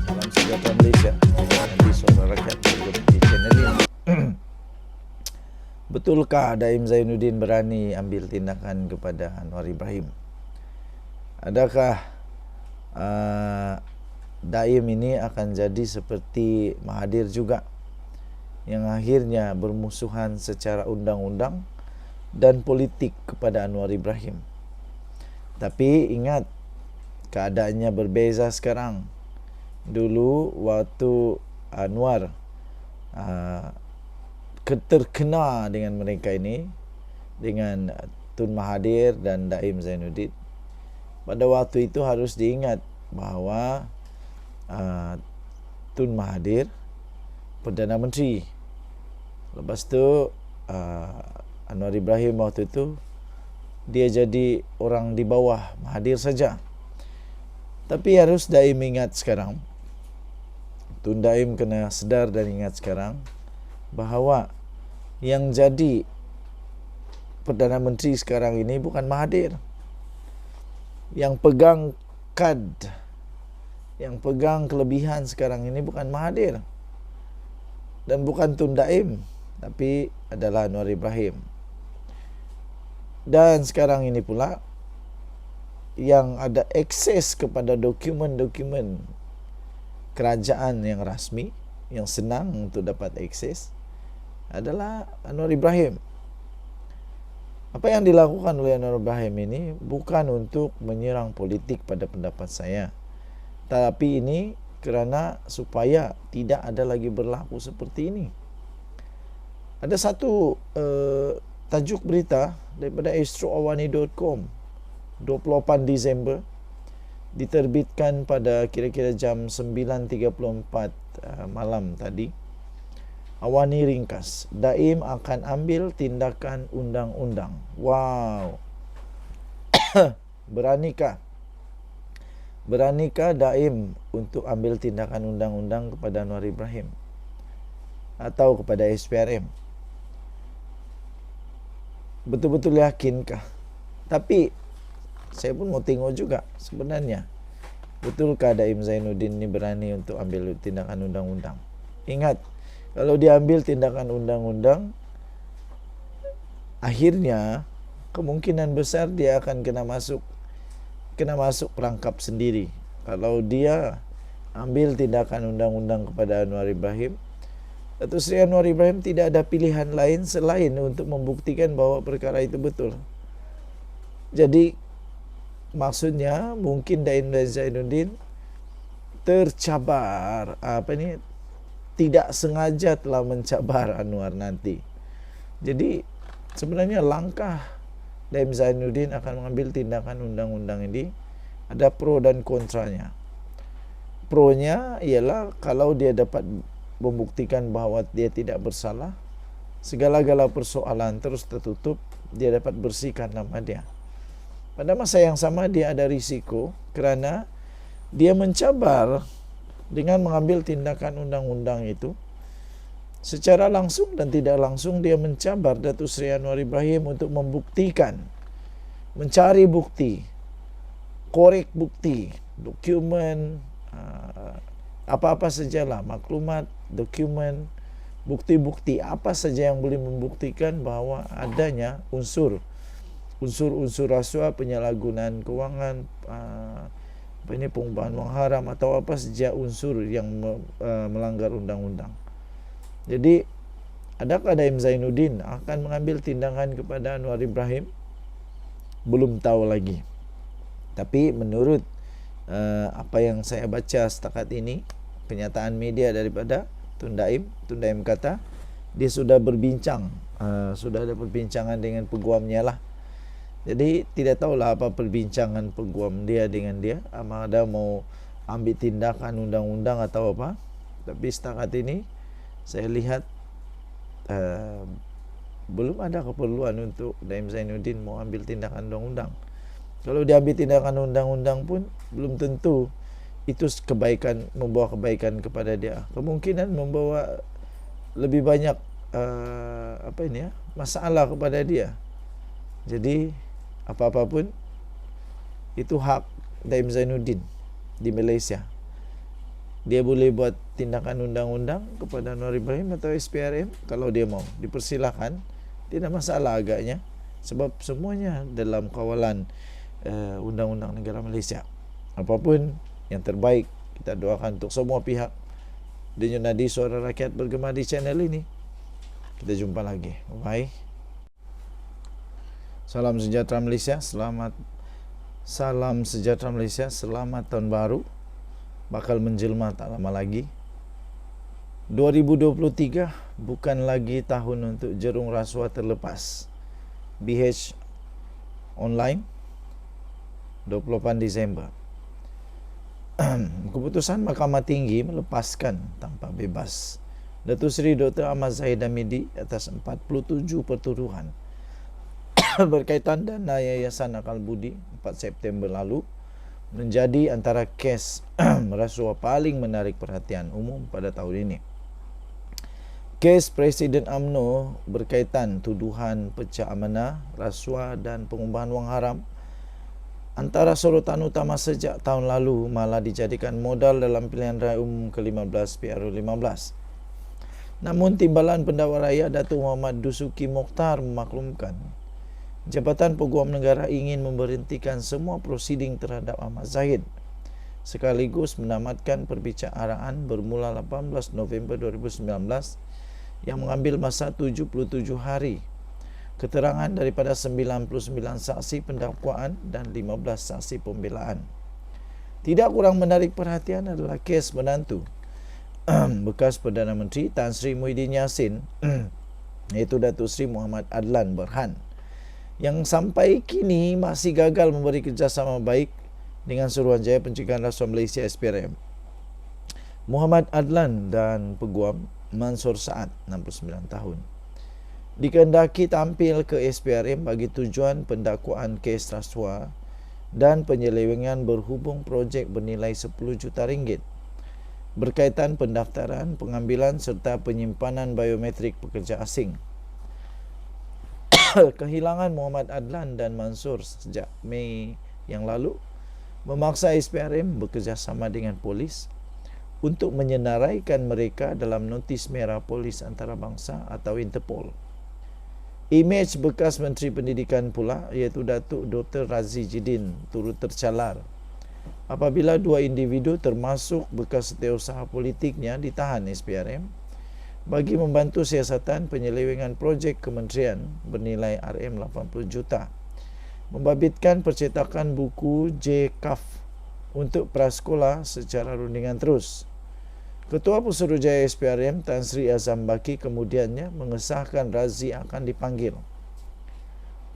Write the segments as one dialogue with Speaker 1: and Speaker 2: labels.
Speaker 1: Salam sejahtera Malaysia. Nanti Suara Rakyat di channel ini. Betulkah Daim Zainuddin berani ambil tindakan kepada Anwar Ibrahim? Adakah Daim ini akan jadi seperti Mahathir juga, yang akhirnya bermusuhan secara undang-undang dan politik kepada Anwar Ibrahim? Tapi ingat, keadaannya berbeza sekarang. Dulu waktu Anwar terkena dengan mereka ini, dengan Tun Mahathir dan Daim Zainuddin, pada waktu itu harus diingat bahawa Tun Mahathir Perdana Menteri, lepas tu Anwar Ibrahim waktu itu dia jadi orang di bawah Mahathir saja. Tapi harus Daim ingat sekarang, Tun Daim kena sedar dan ingat sekarang bahawa yang jadi Perdana Menteri sekarang ini bukan Mahathir. Yang pegang kad, yang pegang kelebihan sekarang ini bukan Mahathir dan bukan Tun Daim, tapi adalah Anwar Ibrahim. Dan sekarang ini pula yang ada akses kepada dokumen-dokumen kerajaan yang rasmi, yang senang untuk dapat akses, adalah Anwar Ibrahim. Apa yang dilakukan oleh Anwar Ibrahim ini bukan untuk menyerang politik pada pendapat saya, tapi ini kerana supaya tidak ada lagi berlaku seperti ini. Ada satu tajuk berita daripada astroawani.com 28 Disember, diterbitkan pada kira-kira jam 9.34 malam tadi. Awani ringkas, Daim akan ambil tindakan undang-undang. Wow. Beranikah Daim untuk ambil tindakan undang-undang kepada Anwar Ibrahim atau kepada SPRM? Betul-betul yakinkah? Tapi saya pun mau tengok juga sebenarnya, betulkah Daim Zainuddin ini berani untuk ambil tindakan undang-undang? Ingat, kalau dia ambil tindakan undang-undang, akhirnya kemungkinan besar dia akan kena masuk perangkap sendiri. Kalau dia ambil tindakan undang-undang kepada Anwar Ibrahim, Datuk Seri Anwar Ibrahim tidak ada pilihan lain selain untuk membuktikan bahawa perkara itu betul. Jadi maksudnya mungkin Daim Zainuddin tercabar, tidak sengaja telah mencabar Anwar nanti. Jadi sebenarnya langkah Daim Zainuddin akan mengambil tindakan undang-undang ini ada pro dan kontranya. Pronya ialah kalau dia dapat membuktikan bahawa dia tidak bersalah, segala-gala persoalan terus tertutup, dia dapat bersihkan nama dia. Pada masa yang sama dia ada risiko kerana dia mencabar dengan mengambil tindakan undang-undang itu. Secara langsung dan tidak langsung dia mencabar Datuk Seri Anwar Ibrahim untuk membuktikan, mencari bukti, korek bukti, dokumen, apa-apa sajalah, maklumat, dokumen, bukti-bukti apa saja yang boleh membuktikan bahawa adanya unsur rasuah, penyalahgunaan kewangan, pengubahan wang haram atau apa saja unsur yang melanggar undang-undang. Jadi adakah Daim Zainuddin akan mengambil tindakan kepada Anwar Ibrahim? Belum tahu lagi. Tapi menurut apa yang saya baca setakat ini, kenyataan media daripada Tun Daim kata dia sudah berbincang, sudah ada perbincangan dengan peguamnya lah. Jadi tidak tahulah apa perbincangan peguam dia dengan dia, ada mau ambil tindakan undang-undang atau apa. Tapi setakat ini saya lihat belum ada keperluan untuk Daim Zainuddin mau ambil tindakan undang-undang. Kalau dia ambil tindakan undang-undang pun belum tentu itu kebaikan, membawa kebaikan kepada dia. Kemungkinan membawa lebih banyak masalah kepada dia. Jadi apa-apa pun itu hak Daim Zainuddin di Malaysia. Dia boleh buat tindakan undang-undang kepada Anwar Ibrahim atau SPRM kalau dia mau. Dipersilakan, tidak masalah agaknya, sebab semuanya dalam kawalan undang-undang negara Malaysia. Apapun yang terbaik, kita doakan untuk semua pihak. Denyut nadi suara rakyat bergema di channel ini. Kita jumpa lagi. Bye. Salam sejahtera Malaysia. Salam sejahtera Malaysia. Selamat tahun baru. Bakal menjelma tak lama lagi. 2023 bukan lagi tahun untuk jerung rasuah terlepas. BH online 28 Disember. Keputusan Mahkamah Tinggi melepaskan tanpa bebas Datuk Seri Dr. Ahmad Zahid Hamidi atas 47 pertuduhan berkaitan dana Yayasan Akal Budi 4 September lalu menjadi antara kes rasuah paling menarik perhatian umum pada tahun ini. Kes Presiden UMNO berkaitan tuduhan pecah amanah, rasuah dan pengubahan wang haram antara sorotan utama sejak tahun lalu malah dijadikan modal dalam pilihan raya umum ke-15 PRU15. Namun Timbalan Pendakwa Rakyat Datuk Muhammad Dusuki Mokhtar memaklumkan Jabatan Peguam Negara ingin memberhentikan semua prosiding terhadap Ahmad Zahid sekaligus menamatkan perbicaraan bermula 18 November 2019 yang mengambil masa 77 hari. Keterangan daripada 99 saksi pendakwaan dan 15 saksi pembelaan. Tidak kurang menarik perhatian adalah kes menantu bekas Perdana Menteri Tan Sri Muhyiddin Yassin iaitu Datuk Seri Muhammad Adlan Berhan yang sampai kini masih gagal memberi kerjasama baik dengan Suruhanjaya Pencegahan Rasuah Malaysia SPRM. Muhammad Adlan dan Peguam Mansur Saad 69 tahun dikehendaki tampil ke SPRM bagi tujuan pendakwaan kes rasuah dan penyelewengan berhubung projek bernilai 10 juta ringgit berkaitan pendaftaran, pengambilan serta penyimpanan biometrik pekerja asing. Kehilangan Muhammad Adlan dan Mansur sejak Mei yang lalu memaksa SPRM bekerjasama dengan polis untuk menyenaraikan mereka dalam notis merah polis antarabangsa atau Interpol. Imej bekas Menteri Pendidikan pula iaitu Datuk Dr. Razi Jidin turut tercalar apabila dua individu termasuk bekas setiausaha politiknya ditahan SPRM bagi membantu siasatan penyelewengan projek kementerian bernilai RM80 juta membabitkan percetakan buku JKAF untuk prasekolah secara rundingan terus. Ketua Pusurujaya SPRM Tan Sri Azam Baki kemudiannya mengesahkan Razi akan dipanggil.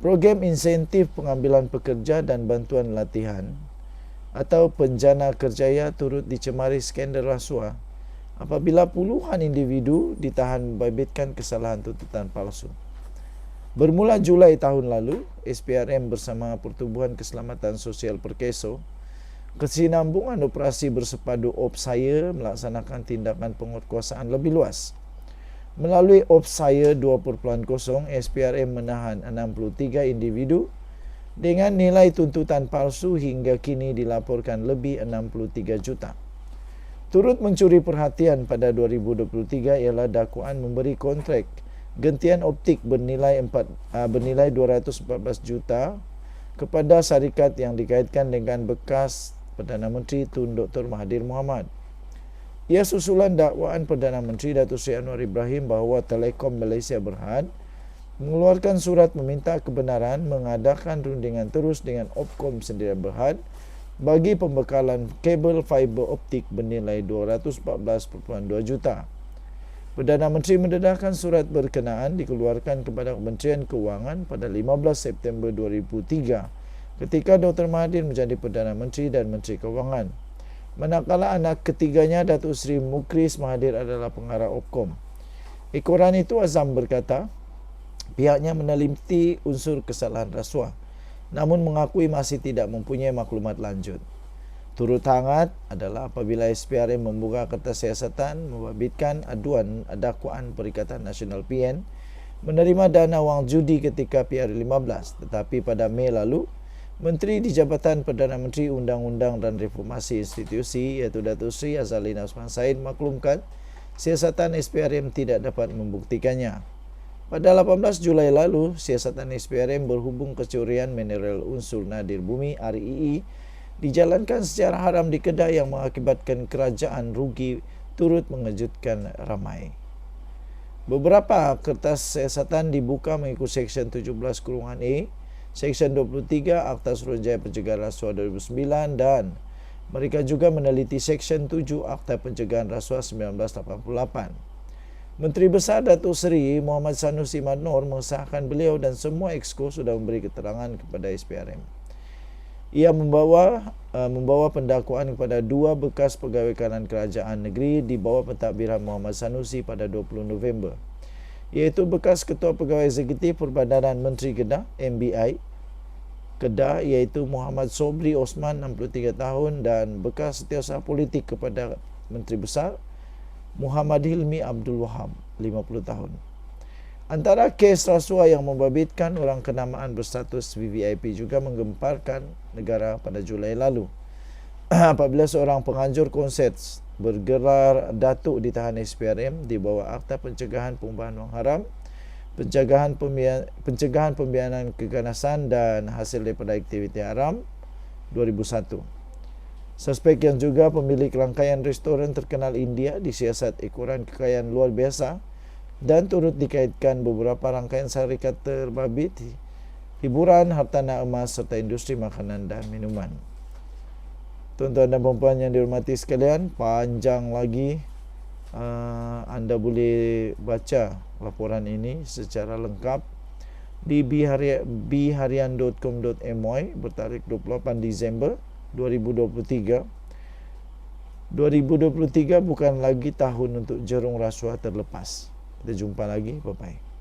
Speaker 1: Program insentif pengambilan pekerja dan bantuan latihan atau Penjana Kerjaya turut dicemari skandal rasuah apabila puluhan individu ditahan membabitkan kesalahan tuntutan palsu. Bermula Julai tahun lalu, SPRM bersama Pertubuhan Keselamatan Sosial Perkeso kesinambungan operasi bersepadu Ops Saya melaksanakan tindakan penguatkuasaan lebih luas. Melalui Ops Saya 2.0, SPRM menahan 63 individu dengan nilai tuntutan palsu hingga kini dilaporkan lebih 63 juta. Turut mencuri perhatian pada 2023 ialah dakwaan memberi kontrak gentian optik bernilai 214 juta kepada syarikat yang dikaitkan dengan bekas Perdana Menteri Tun Dr. Mahathir Mohamad. Ia susulan dakwaan Perdana Menteri Datuk Seri Anwar Ibrahim bahawa Telekom Malaysia Berhad mengeluarkan surat meminta kebenaran mengadakan rundingan terus dengan Opkom Sdn Berhad bagi pembekalan kabel fiber optik bernilai 214.2 juta. Perdana Menteri mendedahkan surat berkenaan dikeluarkan kepada Kementerian Keuangan pada 15 September 2003 ketika Dr. Mahathir menjadi Perdana Menteri dan Menteri Keuangan. Manakala anak ketiganya Datuk Seri Mukris Mahathir adalah pengarah Opkom. Ekoran itu Azam berkata, pihaknya meneliti unsur kesalahan rasuah namun mengakui masih tidak mempunyai maklumat lanjut. Turut hangat adalah apabila SPRM membuka kertas siasatan membabitkan aduan dakwaan Perikatan Nasional PN menerima dana wang judi ketika PR15, tetapi pada Mei lalu Menteri di Jabatan Perdana Menteri Undang-Undang dan Reformasi Institusi iaitu Datuk Seri Azalin Osman Said maklumkan siasatan SPRM tidak dapat membuktikannya. Pada 18 Julai lalu, siasatan SPRM berhubung kecurian mineral unsur nadir bumi RII dijalankan secara haram di Kedah yang mengakibatkan kerajaan rugi turut mengejutkan ramai. Beberapa kertas siasatan dibuka mengikut Seksyen 17(A), Seksyen 23 Akta Suruhanjaya Pencegahan Rasuah 2009 dan mereka juga meneliti Seksyen 7 Akta Pencegahan Rasuah 1988. Menteri Besar Datuk Seri Muhammad Sanusi Madnor mengesahkan beliau dan semua exco sudah memberi keterangan kepada SPRM. Ia membawa pendakwaan kepada 2 bekas pegawai kanan kerajaan negeri di bawah pentadbiran Muhammad Sanusi pada 20 November, iaitu bekas Ketua Pegawai Eksekutif Perbadanan Menteri Kedah (MBI) Kedah iaitu Muhammad Sobri Osman 63 tahun dan bekas setiausaha politik kepada Menteri Besar Muhammad Hilmi Abdul Wahab 50 tahun. Antara kes rasuah yang membabitkan orang kenamaan berstatus VVIP juga menggemparkan negara pada Julai lalu. Apabila seorang penganjur konsert bergelar datuk ditahan SPRM di bawah Akta Pencegahan Pengumpulan Wang Haram, Pencegahan Pembianan Keganasan dan Hasil daripada Aktiviti Haram 2001. Suspek yang juga pemilik rangkaian restoran terkenal India disiasat ekoran kekayaan luar biasa dan turut dikaitkan beberapa rangkaian syarikat terbabit, hiburan, hartanah emas serta industri makanan dan minuman. Tuan-tuan dan puan-puan yang dihormati sekalian, panjang lagi, anda boleh baca laporan ini secara lengkap di biharian.com.my bertarikh 28 Disember 2023. 2023 bukan lagi tahun untuk jerung rasuah terlepas. Kita jumpa lagi. Bye-bye.